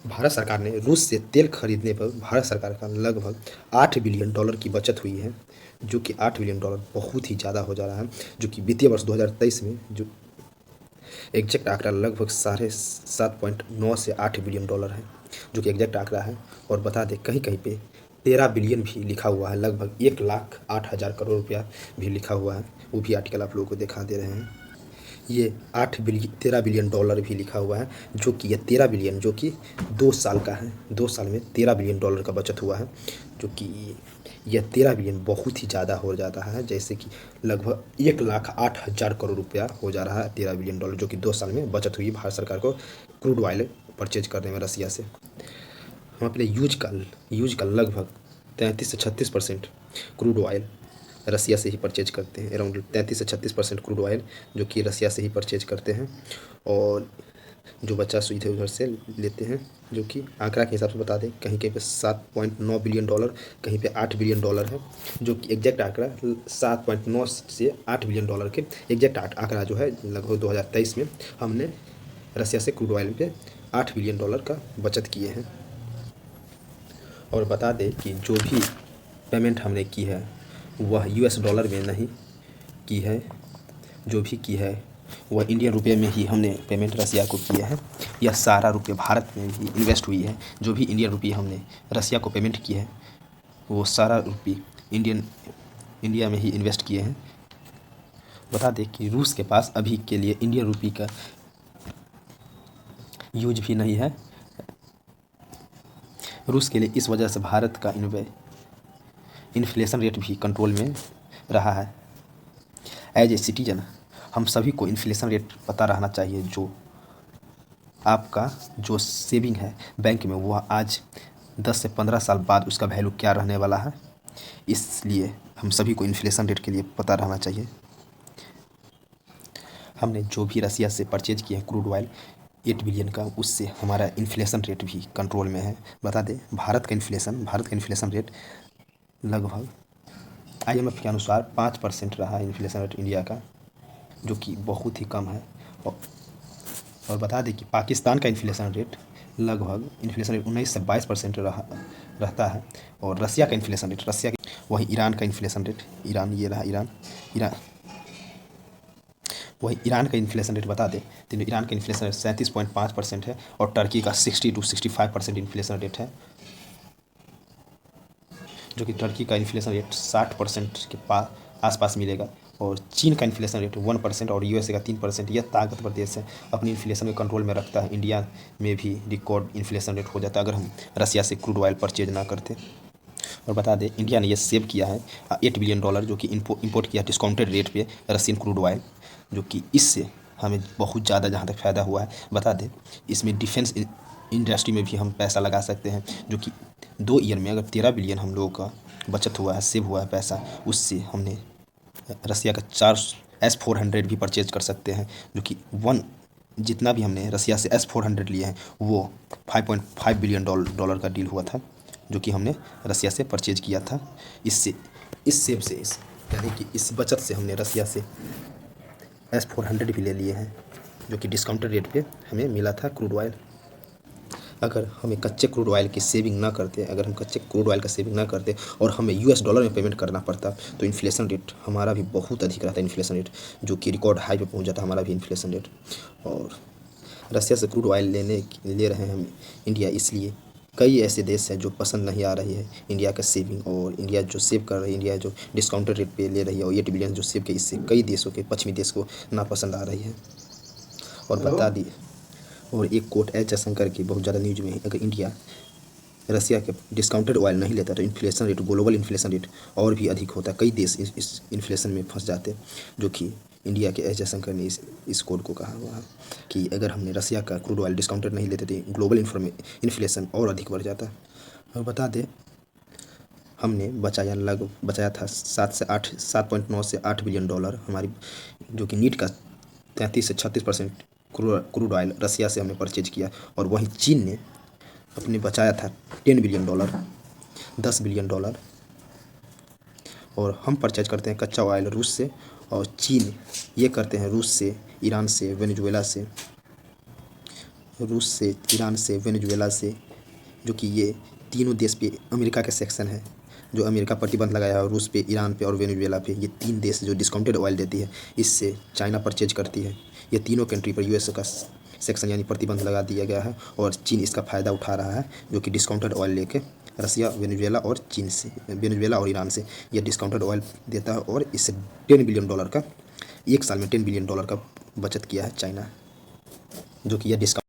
भारत सरकार ने रूस से तेल खरीदने पर भारत सरकार का लगभग 8 बिलियन डॉलर की बचत हुई है, जो कि 8 बिलियन डॉलर बहुत ही ज़्यादा हो जा रहा है, जो कि वित्तीय वर्ष 2023 में जो एग्जैक्ट आंकड़ा लगभग 7.9 से 8 बिलियन डॉलर है, जो कि एग्जैक्ट आंकड़ा है। और बता दें कहीं कहीं पे 13 बिलियन भी लिखा हुआ है, लगभग 1,08,000 करोड़ रुपया भी लिखा हुआ है। वो भी आर्टिकल आप लोगों को दिखा दे रहे हैं। ये 13 बिलियन डॉलर भी लिखा हुआ है, जो कि ये 13 बिलियन जो कि 2 साल का है। 2 साल में 13 बिलियन डॉलर का बचत हुआ है, जो कि यह 13 बिलियन बहुत ही ज़्यादा हो जाता है, जैसे कि लगभग 1,08,000 करोड़ रुपया हो जा रहा है 13 बिलियन डॉलर, जो कि 2 साल में बचत हुई भारत सरकार को क्रूड ऑयल परचेज करने में रसिया से। हम अपने यूज का लगभग 33 से 36% क्रूड ऑयल रसिया से ही परचेज करते हैं। अराउंड 33 से 36% क्रूड ऑयल जो कि रसिया से ही परचेज करते हैं, और जो बचा सो इधर उधर से लेते हैं, जो कि आंकड़ा के हिसाब से बता दें कहीं कहीं पे 7.9 बिलियन डॉलर, कहीं पे 8 बिलियन डॉलर है, जो कि एग्जैक्ट आंकड़ा 7.9 से 8 बिलियन डॉलर के एग्जैक्ट आंकड़ा जो है लगभग 2023 में हमने रसिया से क्रूड ऑयल पे 8 बिलियन डॉलर का बचत किए हैं। और बता दें कि जो भी पेमेंट हमने की है वह यूएस डॉलर में नहीं की है, जो भी की है वह इंडियन रुपये में ही हमने पेमेंट रसिया को किया है। यह सारा रुपये भारत में ही इन्वेस्ट हुई है। जो भी इंडियन रुपये हमने रसिया को पेमेंट की है वो सारा रुपये इंडिया में ही इन्वेस्ट किए हैं। बता दें कि रूस के पास अभी के लिए इंडियन रुपये का यूज भी नहीं है। रूस के लिए इस वजह से भारत का इन्फ्लेशन रेट भी कंट्रोल में रहा है। एज ए सिटीजन हम सभी को इन्फ्लेशन रेट पता रहना चाहिए। जो आपका जो सेविंग है बैंक में वह आज 10 से 15 साल बाद उसका वैल्यू क्या रहने वाला है, इसलिए हम सभी को इन्फ्लेशन रेट के लिए पता रहना चाहिए। हमने जो भी रसिया से परचेज किया है क्रूड ऑयल 8 बिलियन का, उससे हमारा इन्फ्लेशन रेट भी कंट्रोल में है। बता दें भारत का इन्फ्लेशन रेट लगभग IMF के अनुसार 5% रहा है इन्फ्लेशन रेट इंडिया का, जो कि बहुत ही कम है। और बता दें कि पाकिस्तान का इन्फ्लेशन रेट 19 से 22% रहता है। और रसिया का इन्फ्लेशन रेट वही ईरान का इन्फ्लेशन रेट वही ईरान का इन्फ्लेशन रेट बता दें तो ईरान का इन्फ्लेशन रेट 37.5% है, और टर्की का 60 से 65% इन्फ्लेशन रेट है, जो कि टर्की का इन्फ्लेशन रेट 60% के आसपास मिलेगा। और चीन का इन्फ्लेशन रेट 1% और यूएसए का 3%। यह ताकतवर देश है, अपनी इन्फ्लेशन में कंट्रोल में रखता है। इंडिया में भी रिकॉर्ड इन्फ्लेशन रेट हो जाता अगर हम रसिया से क्रूड ऑयल परचेज ना करते। और बता दें इंडिया ने यह सेव किया है 8 बिलियन डॉलर, जो कि इंपोर्ट किया डिस्काउंटेड रेट पे रशियन क्रूड ऑयल, जो कि इससे हमें बहुत ज़्यादा जहाँ तक फ़ायदा हुआ है। बता दें इसमें डिफेंस इंडस्ट्री में भी हम पैसा लगा सकते हैं, जो कि 2 ईयर में अगर 13 बिलियन हम लोगों का बचत हुआ है, सेव हुआ है पैसा, उससे हमने रसिया का 4 S-400 भी परचेज कर सकते हैं, जो कि जितना भी हमने रसिया से S-400 लिए हैं वो 5.5 बिलियन डॉलर का डील हुआ था, जो कि हमने रसिया से परचेज किया था। यानी कि इस बचत से हमने रसिया से S-400 भी ले लिए हैं, जो कि डिस्काउंटेड रेट पे हमें मिला था क्रूड ऑयल। अगर हम कच्चे क्रूड ऑयल का सेविंग ना करते और हमें US डॉलर में पेमेंट करना पड़ता, तो इन्फ्लेशन रेट हमारा भी बहुत अधिक रहता, इन्फ्लेशन रेट जो कि रिकॉर्ड हाई पे पहुंच जाता हमारा भी इन्फ्लेशन रेट। और रसिया से क्रूड ऑयल ले रहे हैं हम इंडिया, इसलिए कई ऐसे देश हैं जो पसंद नहीं आ रही है इंडिया का सेविंग, और इंडिया जो सेव कर रही है, इंडिया जो डिस्काउंटेड रेट पे ले रही है और 8 बिलियन जो सेव के, इससे कई देशों के पश्चिमी देश को नापसंद आ रही है। और बता दी और एक कोट एच जयशंकर की बहुत ज़्यादा न्यूज में है, अगर इंडिया रसिया के डिस्काउंटेड ऑयल नहीं लेता तो inflation rate, global inflation rate और भी अधिक होता। कई देश इस इन्फ्लेशन में फंस जाते, जो कि इंडिया के एच जयशंकर ने इस कोड को कहा हुआ है कि अगर हमने रसिया का क्रूड ऑयल डिस्काउंटेड नहीं लेते तो ग्लोबल इन्फ्लेशन और अधिक बढ़ जाता। और बता दें हमने बचाया था 7.9 से 8 बिलियन डॉलर हमारी, जो कि नीट का 33 से 36% क्रूड ऑयल रसिया से हमने परचेज किया। और वहीं चीन ने अपने बचाया था 10 बिलियन डॉलर, 10 बिलियन डॉलर। और हम परचेज करते हैं कच्चा ऑयल रूस से, और चीन ये करते हैं रूस से, ईरान से, वेनेजुएला से, रूस से, ईरान से, वेनेजुएला से, जो कि ये तीनों देश पे अमेरिका के सेक्शन है, जो अमेरिका प्रतिबंध लगाया है रूस पे, ईरान पे और वेनेजुएला पे। ये 3 देश जो डिस्काउंटेड ऑयल देती है, इससे चाइना परचेज करती है। ये तीनों कंट्री पर यूएस का सेक्शन यानी प्रतिबंध लगा दिया गया है और चीन इसका फ़ायदा उठा रहा है, जो कि डिस्काउंटेड ऑयल लेके रसिया, वेनेजुएला और चीन से, वेनेजुएला और ईरान से ये डिस्काउंटेड ऑयल देता है और इससे $10 बिलियन का, एक साल में $10 बिलियन का बचत किया है चाइना, जो कि यह डिस्काउंट